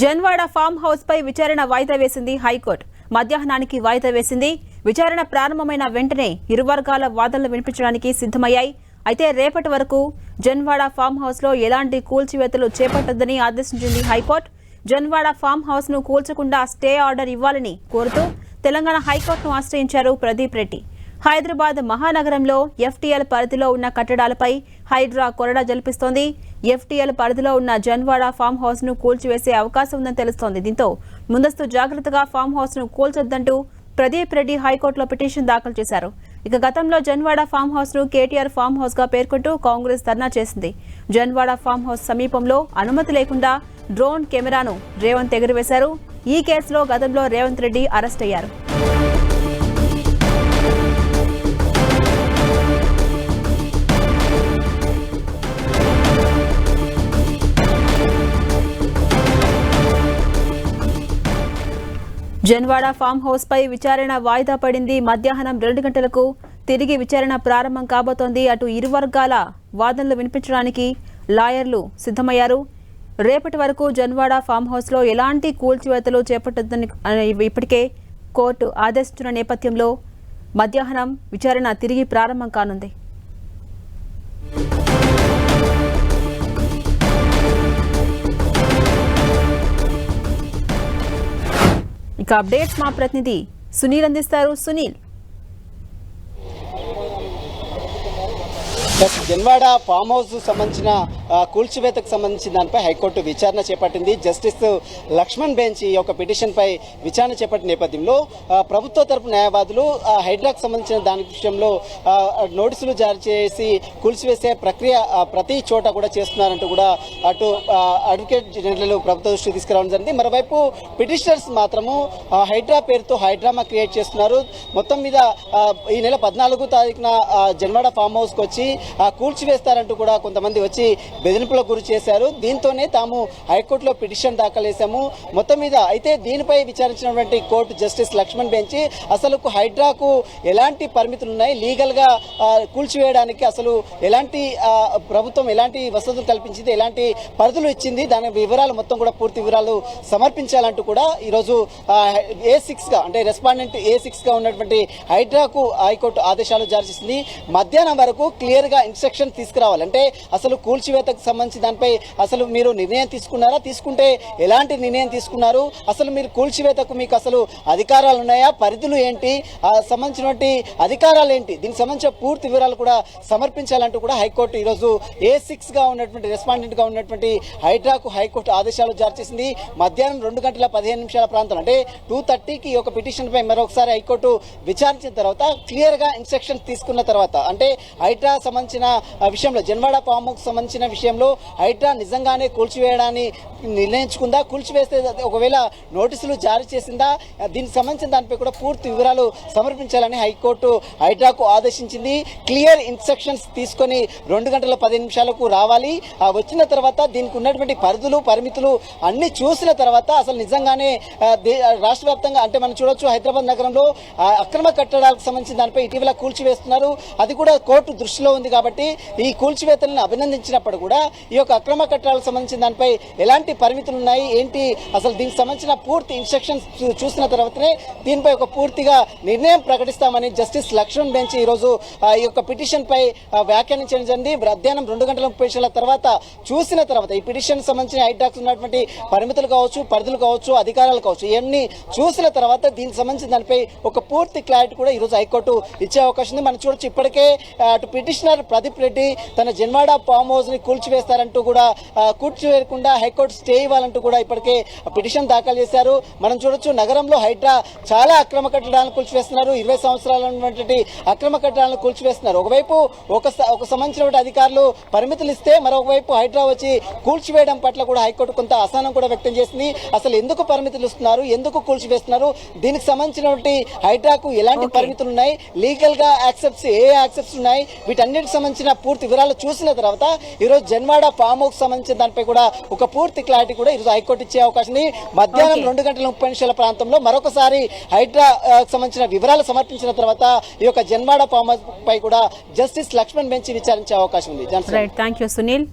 Janwada farm house పై విచారణ వాయిదా వేసింది హైకోర్టు. మధ్యాహ్నానికి వాయిదా వేసింది. విచారణ ప్రారంభమైన వెంటనే ఇరు వర్గాల వాదనలు వినిపించడానికి సిద్ధమయ్యాయి. అయితే రేపటి వరకు జన్వాడ ఫామ్ హౌస్ లో ఎలాంటి కూల్చివేతలు చేపట్టొద్దని ఆదేశించింది హైకోర్టు. జన్వాడ ఫామ్ హౌస్ ను కూల్చకుండా స్టే ఆర్డర్ ఇవ్వాలని కోరుతూ తెలంగాణ హైకోర్టును ఆశ్రయించారు ప్రదీప్ రెడ్డి. హైదరాబాద్ మహానగరంలో ఎఫ్టీఎల్ పరిధిలో ఉన్న కట్టడాలపై హైడ్రా కొరడా జల్పిస్తోంది. ఎఫ్టీఎల్ పరిధిలో ఉన్న జన్వాడ ఫామ్ హౌస్ ను కూల్చివేసే అవకాశం ఉందని తెలుస్తోంది. దీంతో ముందస్తు జాగ్రత్తగా ఫామ్ హౌస్ ను కూల్చొద్దంటూ ప్రదీప్ రెడ్డి హైకోర్టులో పిటిషన్ దాఖలు చేశారు. ఇక గతంలో జన్వాడ ఫామ్ హౌస్ ను కేటీఆర్ ఫామ్ హౌస్ గా పేర్కొంటూ కాంగ్రెస్ ధర్నా చేసింది. జన్వాడ ఫామ్ హౌస్ సమీపంలో అనుమతి లేకుండా డ్రోన్ కెమెరాను రేవంత్ ఎగురవేశారు. ఈ కేసులో గతంలో రేవంత్ రెడ్డి అరెస్ట్ అయ్యారు. జన్వాడ ఫామ్ హౌస్ పై విచారణ వాయిదా పడింది. మధ్యాహ్నం 2 గంటలకు తిరిగి విచారణ ప్రారంభం కాబోతోంది. అటు ఇరు వర్గాల వాదనలు వినిపించడానికి లాయర్లు సిద్ధమయ్యారు. రేపటి వరకు జన్వాడ ఫామ్ హౌస్ లో ఎలాంటి కూల్చివేతలు చేపట్టొద్దని ఇప్పటికే కోర్టు ఆదేశించిన నేపథ్యంలో మధ్యాహ్నం విచారణ తిరిగి ప్రారంభం కానుంది. ఇక అప్డేట్స్ మా ప్రతినిధి సునీల్ అందిస్తారు. సునీల్, జన్వాడ ఫామ్ హౌస్ సంబంధించిన కూల్చివేతకు సంబంధించిన దానిపై హైకోర్టు విచారణ చేపట్టింది. జస్టిస్ లక్ష్మణ్ బెంచ్ ఈ యొక్క పిటిషన్ పై విచారణ చేపట్టిన నేపథ్యంలో ప్రభుత్వ తరపు న్యాయవాదులు హైడ్రాకు సంబంధించిన దాని విషయంలో నోటీసులు జారీ చేసి కూల్చివేసే ప్రక్రియ ప్రతి చోట కూడా చేస్తున్నారంటూ కూడా అటు అడ్వకేట్ జనరల్ ప్రభుత్వ దృష్టికి తీసుకురావడం జరిగింది. మరోవైపు పిటిషనర్స్ మాత్రము హైడ్రా పేరుతో హైడ్రామా క్రియేట్ చేస్తున్నారు. మొత్తం మీద ఈ నెల 14వ తారీఖున జన్వాడ ఫామ్ హౌస్కి వచ్చి కూల్చివేస్తారంటూ కూడా కొంతమంది వచ్చి బెదిరింపులకు గురి చేశారు. దీంతోనే తాము హైకోర్టులో పిటిషన్ దాఖలు చేశాము. మొత్తం మీద అయితే దీనిపై విచారించినటువంటి కోర్టు జస్టిస్ లక్ష్మణ్ బెంచ్ అసలు హైడ్రాకు ఎలాంటి పరిమితులు ఉన్నాయి, లీగల్ గా కూల్చివేయడానికి అసలు ఎలాంటి ప్రభుత్వం ఎలాంటి వసతులు కల్పించింది, ఎలాంటి పరిధులు ఇచ్చింది, దాని వివరాలు మొత్తం కూడా పూర్తి వివరాలు సమర్పించాలంటూ కూడా ఈరోజు A6 గా అంటే రెస్పాండెంట్ A6 గా ఉన్నటువంటి హైడ్రాకు హైకోర్టు ఆదేశాలు జారీ చేసింది. మధ్యాహ్నం వరకు క్లియర్ గా ఇన్స్ట్రక్షన్ తీసుకురావాలంటే అసలు కూల్చివేతకు సంబంధించి దానిపై అసలు మీరు నిర్ణయం తీసుకున్నారా, తీసుకుంటే ఎలాంటి నిర్ణయం తీసుకున్నారు, అసలు మీరు కూల్చివేతకు మీకు అసలు అధికారాలు ఉన్నాయా, పరిధులు ఏంటి, సంబంధించినటువంటి అధికారాలు ఏంటి, దీనికి సంబంధించిన పూర్తి వివరాలు కూడా సమర్పించాలంటూ కూడా హైకోర్టు ఈరోజు A6 గా ఉన్నటువంటి రెస్పాండెంట్ గా ఉన్నటువంటి హైడ్రాకు హైకోర్టు ఆదేశాలు జారీ చేసింది. మధ్యాహ్నం 2:15 ప్రాంతం అంటే 2:30కి ఈ యొక్క పిటిషన్ పై మరొకసారి హైకోర్టు విచారించిన తర్వాత క్లియర్ గా ఇన్స్ట్రక్షన్ తీసుకున్న తర్వాత అంటే హైడ్రా సంబంధించిన విషయంలో జన్వాడ ఫామ్ హౌస్ సంబంధించిన విషయంలో హైడ్రా నిజంగానే కూల్చివేయడాన్ని నిర్ణయించుకుందా, కూల్చివేస్తే ఒకవేళ నోటీసులు జారీ చేసిందా, దీనికి సంబంధించిన దానిపై కూడా పూర్తి వివరాలు సమర్పించాలని హైకోర్టు హైడ్రాకు ఆదేశించింది. క్లియర్ ఇన్స్ట్రక్షన్స్ తీసుకొని 2:15 రావాలి. వచ్చిన తర్వాత దీనికి ఉన్నటువంటి పరిధులు పరిమితులు అన్ని చూసిన తర్వాత అసలు నిజంగానే రాష్ట్ర వ్యాప్తంగా అంటే మనం చూడొచ్చు హైదరాబాద్ నగరంలో అక్రమ కట్టడాలకు సంబంధించిన దానిపై ఇటీవల కూల్చివేస్తున్నారు. అది కూడా కోర్టు దృష్టిలో ఉంది కాబట్టి ఈ కూల్చివేతలను అభినందించినప్పుడు కూడా ఈ యొక్క అక్రమ కట్టడాలకు సంబంధించిన దానిపై ఎలాంటి పరిమితులు ఉన్నాయి ఏంటి అసలు దీనికి సంబంధించిన పూర్తి ఇన్స్ట్రక్షన్స్ చూసిన తర్వాతనే దీనిపై ఒక పూర్తిగా నిర్ణయం ప్రకటిస్తామని జస్టిస్ లక్ష్మణ్ బెంచ్ ఈ రోజు ఈ యొక్క పిటిషన్ పై వ్యాఖ్యానించడం జరిగింది. మధ్యాహ్నం 2:30 తర్వాత చూసిన తర్వాత ఈ పిటిషన్ సంబంధించిన హైడ్రాక్స్ ఉన్నటువంటి పరిమితులు కావచ్చు, పరిధులు కావచ్చు, అధికారాలు కావచ్చు, ఇవన్నీ చూసిన తర్వాత దీనికి సంబంధించిన దానిపై ఒక పూర్తి క్లారిటీ కూడా ఈ రోజు హైకోర్టు ఇచ్చే అవకాశం ఉంది. మనం చూడొచ్చు ఇప్పటికే అటు పిటిషనర్ ప్రదీప్ రెడ్డి తన జన్వాడ ఫామ్ హౌస్ ని కూల్చివేస్తారంటూ కూడా కూల్చివేయకుండా హైకోర్టు స్టే ఇవ్వాలంటూ కూడా ఇప్పటికే పిటిషన్ దాఖలు చేశారు. మనం చూడొచ్చు నగరంలో హైడ్రా చాలా అక్రమ కట్టడాలను కూల్చివేస్తున్నారు. 20 సంవత్సరాల ఉన్నటువంటి అక్రమ కట్టడాలను కూల్చివేస్తున్నారు. ఒకవైపు ఒక సంబంధించిన అధికారులు పరిమితులు ఇస్తే మరొకవైపు హైడ్రా వచ్చి కూల్చివేయడం పట్ల కూడా హైకోర్టు కొంత అసహనం కూడా వ్యక్తం చేసింది. అసలు ఎందుకు పరిమితులు ఇస్తున్నారు, ఎందుకు కూల్చివేస్తున్నారు, దీనికి సంబంధించినటువంటి హైడ్రాకు ఎలాంటి పరిమితులు ఉన్నాయి, లీగల్ గా యాక్సెప్ట్స్ ఏ యాక్సెప్ట్స్ ఉన్నాయి, వీటన్నిటికి సంబంధించిన పూర్తి వివరాలు చూసిన తర్వాత ఈరోజు జన్వాడ ఫామ్ హౌస్ సంబంధించిన దానిపై కూడా ఒక పూర్తి క్లారిటీ కూడా ఈరోజు హైకోర్టు ఇచ్చే అవకాశం ఉంది. మధ్యాహ్నం 2:30 ప్రాంతంలో మరొకసారి హైడ్రా సంబంధించిన వివరాలు సమర్పించిన తర్వాత ఈ యొక్క జన్వాడ ఫామ్ హౌస్ పై కూడా జస్టిస్ లక్ష్మణ్ బెంచ్ విచారించే అవకాశం ఉంది. థాంక్యూ సునీల్.